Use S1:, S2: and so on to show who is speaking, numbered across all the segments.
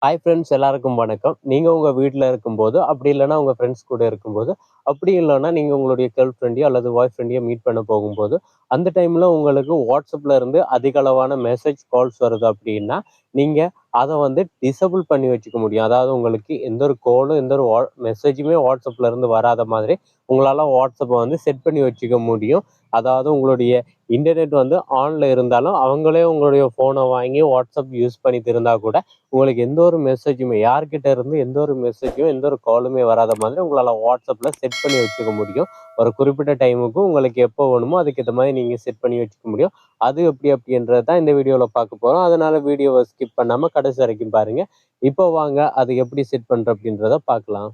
S1: Hi friends, எல்லாருக்கும் வணக்கம். நீங்கள் உங்கள் வீட்டில் இருக்கும்போது, அப்படி இல்லைன்னா உங்கள் ஃப்ரெண்ட்ஸ் கூட இருக்கும்போது, அப்படி இல்லைன்னா நீங்கள் உங்களுடைய கேர்ள் ஃப்ரெண்டையோ அல்லது பாய் ஃப்ரெண்டையோ மீட் பண்ண போகும்போது, அந்த டைமில் உங்களுக்கு வாட்ஸ்அப்பில் இருந்து அதிக அளவான மெசேஜ் கால்ஸ் வருது அப்படின்னா, நீங்கள் அதை வந்து டிசபிள் பண்ணி வச்சுக்க முடியும். அதாவது உங்களுக்கு எந்த ஒரு காலும் எந்த ஒரு மெசேஜுமே வாட்ஸ்அப்பில் இருந்து வராத மாதிரி உங்களால் வாட்ஸ்அப்பை வந்து செட் பண்ணி வச்சுக்க முடியும். அதாவது உங்களுடைய இன்டர்நெட் வந்து ஆனில் இருந்தாலும் அவங்களே உங்களுடைய ஃபோனை வாங்கி வாட்ஸ்அப் யூஸ் பண்ணிட்டு இருந்தால் கூட உங்களுக்கு எந்த ஒரு மெசேஜுமே யார்கிட்ட இருந்து எந்த ஒரு மெசேஜும் எந்த ஒரு காலுமே வராத மாதிரி உங்களால் வாட்ஸ்அப்பில் செட் பண்ணி வச்சுக்க முடியும். ஒரு குறிப்பிட்ட டைமுக்கு உங்களுக்கு எப்போ வேணுமோ அதுக்கேற்ற மாதிரி நீங்கள் செட் பண்ணி வச்சுக்க முடியும். அது எப்படி அப்படின்றது தான் இந்த வீடியோவில் பார்க்க போகிறோம். அதனால வீடியோவை ஸ்கிப் பண்ணாமல் கடைசி வரைக்கும் பாருங்கள். இப்போ வாங்க அது எப்படி செட் பண்ணுற அப்படின்றத பார்க்கலாம்.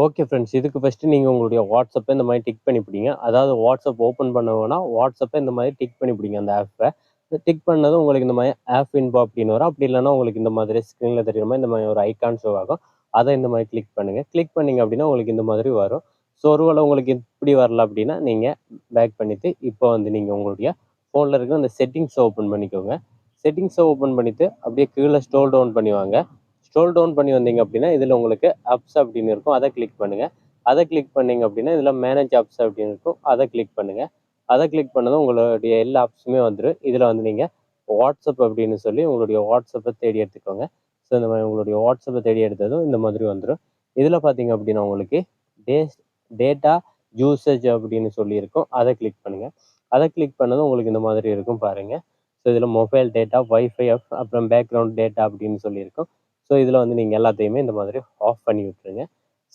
S1: ஓகே ஃப்ரெண்ட்ஸ், இதுக்கு ஃபஸ்ட்டு நீங்கள் உங்களுடைய வாட்ஸ்அப்பை இந்த மாதிரி டிக் பண்ணி பிடிங்க. அதாவது வாட்ஸ்அப் ஓப்பன் பண்ண வாட்ஸ்அப்பை இந்த மாதிரி டிக் பண்ணி பிடிங்க. அந்த ஆப்பை டிக் பண்ணது உங்களுக்கு இந்த மாதிரி ஆப் இன்போ அப்படின்னு வரும். அப்படி இல்லைன்னா உங்களுக்கு இந்த மாதிரி ஸ்க்ரீனில் தெரியுற மாதிரி இந்த மாதிரி ஒரு ஐக்கான் ஷோ ஆகும். அதை இந்த மாதிரி கிளிக் பண்ணுங்கள். கிளிக் பண்ணிங்க அப்படின்னா உங்களுக்கு இந்த மாதிரி வரும். ஸோ ஒருவேளை உங்களுக்கு இப்படி வரல அப்படின்னா நீங்கள் பேக் பண்ணிவிட்டு இப்போ வந்து நீங்கள் உங்களுடைய ஃபோனில் இருக்கிற அந்த செட்டிங்ஸை ஓப்பன் பண்ணிக்கோங்க. செட்டிங்ஸை ஓப்பன் பண்ணிவிட்டு அப்படியே கீழே ஸ்க்ரோல் டவுன் பண்ணி வாங்க. ஸ்க்ரோல் டவுன் பண்ணி வந்தீங்க அப்படின்னா இதில் உங்களுக்கு ஆப்ஸ் அப்படின்னு இருக்கும். அதை கிளிக் பண்ணுங்கள். அதை கிளிக் பண்ணிங்க அப்படின்னா இதில் மேனேஜ் ஆப்ஸ் அப்படின்னு இருக்கும். அதை கிளிக் பண்ணுங்கள். அதை கிளிக் பண்ணதும் உங்களுடைய எல்லா ஆப்ஸுமே வந்துடும். இதில் வந்து நீங்கள் வாட்ஸ்அப் அப்படின்னு சொல்லி உங்களுடைய வாட்ஸ்அப்பை தேடி எடுத்துக்கோங்க. ஸோ இந்த மாதிரி உங்களுடைய வாட்ஸ்அப்பை தேடி எடுத்ததும் இந்த மாதிரி வந்துடும். இதில் பார்த்தீங்க அப்படின்னா உங்களுக்கு டேட்டா யூசேஜ் அப்படின்னு சொல்லியிருக்கும். அதை கிளிக் பண்ணுங்கள். அதை கிளிக் பண்ணதும் உங்களுக்கு இந்த மாதிரி இருக்கும் பாருங்கள். ஸோ இதில் மொபைல் டேட்டா, வைஃபை, அப்புறம் பேக்ரவுண்ட் டேட்டா அப்படின்னு சொல்லியிருக்கும். ஸோ இதில் வந்து நீங்கள் எல்லாத்தையுமே இந்த மாதிரி ஆஃப் பண்ணி விட்டுருங்க.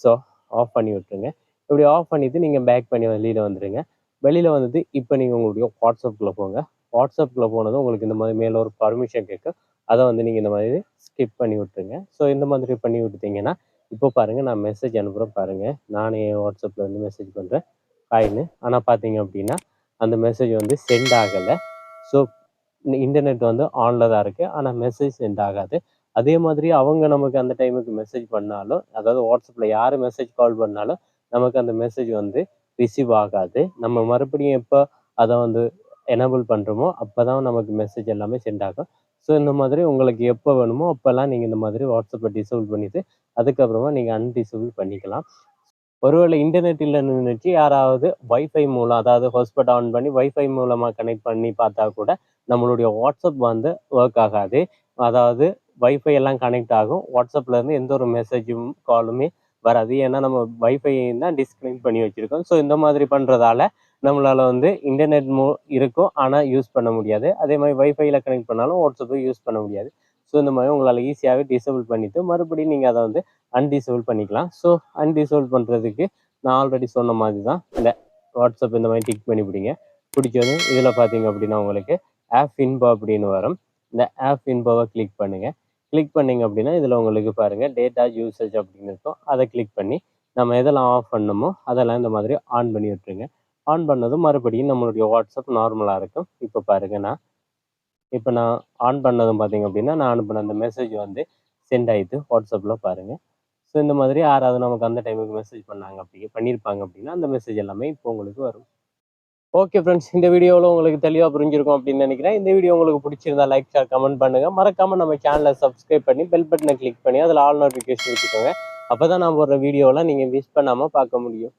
S1: ஸோ ஆஃப் பண்ணி விட்டுருங்க. இப்படி ஆஃப் பண்ணிவிட்டு நீங்கள் பேக் பண்ணி வெளியில் வந்துடுங்க. வெளியில் வந்துட்டு இப்போ நீங்கள் உங்களுடைய வாட்ஸ்அப்பில் போங்க. வாட்ஸ்அப்பில் போனதும் உங்களுக்கு இந்த மாதிரி மேலே ஒரு பர்மிஷன் கேட்கும். அதை வந்து நீங்கள் இந்த மாதிரி ஸ்கிப் பண்ணி விட்டுருங்க. ஸோ இந்த மாதிரி பண்ணி விட்டுட்டிங்கன்னா இப்போ பாருங்கள், நான் மெசேஜ் அனுப்புகிறேன் பாருங்கள். நானே வாட்ஸ்அப்பில் வந்து மெசேஜ் பண்ணுறேன் ஹாய்னு. ஆனால் பார்த்தீங்க அப்படின்னா அந்த மெசேஜ் வந்து சென்ட் ஆகலை. ஸோ இன்டர்நெட் வந்து ஆனில் தான் இருக்குது, ஆனால் மெசேஜ் சென்ட் ஆகாது. அதே மாதிரி அவங்க நமக்கு அந்த டைமுக்கு மெசேஜ் பண்ணாலும், அதாவது வாட்ஸ்அப்பில் யார் மெசேஜ் கால் பண்ணாலும் நமக்கு அந்த மெசேஜ் வந்து ரிசீவ் ஆகாது. நம்ம மறுபடியும் எப்போ அதை வந்து எனேபிள் பண்ணுறோமோ அப்போ தான் நமக்கு மெசேஜ் எல்லாமே சென்ட் ஆகும். ஸோ இந்த மாதிரி உங்களுக்கு எப்போ வேணுமோ அப்போல்லாம் நீங்கள் இந்த மாதிரி வாட்ஸ்அப்பை டிசேபிள் பண்ணிவிட்டு அதுக்கப்புறமா நீங்கள் அன்டிசேபிள் பண்ணிக்கலாம். ஒருவேளை இன்டர்நெட் இல்லைன்னு நினச்சி யாராவது வைஃபை மூலம், அதாவது ஹாட்ஸ்பாட் ஆன் பண்ணி வைஃபை மூலமாக கனெக்ட் பண்ணி பார்த்தா கூட நம்மளுடைய வாட்ஸ்அப் வந்து ஒர்க் ஆகாது. அதாவது வைஃபை எல்லாம் கனெக்ட் ஆகும். வாட்ஸ்அப்பில் இருந்து எந்த ஒரு மெசேஜும் காலுமே வராது. ஏன்னா நம்ம வைஃபை தான் டிஸ்கனெக்ட் பண்ணி வச்சுருக்கோம். ஸோ இந்த மாதிரி பண்ணுறதால நம்மளால் வந்து இன்டர்நெட் இருக்கும், ஆனால் யூஸ் பண்ண முடியாது. அதே மாதிரி வைஃபையில் கனெக்ட் பண்ணாலும் வாட்ஸ்அப்பை யூஸ் பண்ண முடியாது. ஸோ இந்த மாதிரி உங்களால் ஈஸியாகவே டிசேபிள் பண்ணிவிட்டு மறுபடியும் நீங்கள் அதை வந்து அன்டிசேபிள் பண்ணிக்கலாம். ஸோ அன்டிசேபிள் பண்ணுறதுக்கு நான் ஆல்ரெடி சொன்ன மாதிரி தான் இந்த வாட்ஸ்அப் இந்த மாதிரி டிக் பண்ணி பிடிங்க. பிடிச்சதும் இதில் பார்த்தீங்க அப்படின்னா உங்களுக்கு ஆப் இன்போ அப்படின்னு வரும். இந்த ஆப் இன்போவை கிளிக் பண்ணுங்கள். கிளிக் பண்ணிங்க அப்படின்னா இதில் உங்களுக்கு பாருங்கள் டேட்டா யூசேஜ் அப்படின்னு இருக்கும். அதை கிளிக் பண்ணி நம்ம எதெல்லாம் ஆஃப் பண்ணணுமோ அதெல்லாம் இந்த மாதிரி ஆன் பண்ணி விட்டுருங்க. ஆன் பண்ணதும் மறுபடியும் நம்மளுடைய வாட்ஸ்அப் நார்மலாக இருக்கும். இப்போ பாருங்கள், நான் ஆன் பண்ணதும் பார்த்தீங்க அப்படின்னா நான் அனுப்பின அந்த மெசேஜ் வந்து சென்ட் ஆகிட்டு வாட்ஸ்அப்பில் பாருங்கள். ஸோ இந்த மாதிரி யாராவது நமக்கு அந்த டைமுக்கு மெசேஜ் பண்ணாங்க பண்ணியிருப்பாங்க அப்படின்னா அந்த மெசேஜ் எல்லாமே இப்போ உங்களுக்கு வரும். ஓகே ஃப்ரெண்ட்ஸ், இந்த வீடியோவில் உங்களுக்கு தெளிவாக புரிஞ்சிருக்கும் அப்படின்னு நினைக்கிறேன். இந்த வீடியோ உங்களுக்கு பிடிச்சிருந்தா லைக், ஷேர், கமெண்ட் பண்ணுங்கள். மறக்காமல் நம்ம சேனலை சப்ஸ்கிரைப் பண்ணி பெல் பட்டனை கிளிக் பண்ணி அதில் ஆல் நோட்டிஃபிகேஷன் வச்சுக்கோங்க. அப்போ தான் நான் போடுற வீடியோவில் நீங்கள் மிஸ் பண்ணாமல் பார்க்க முடியும்.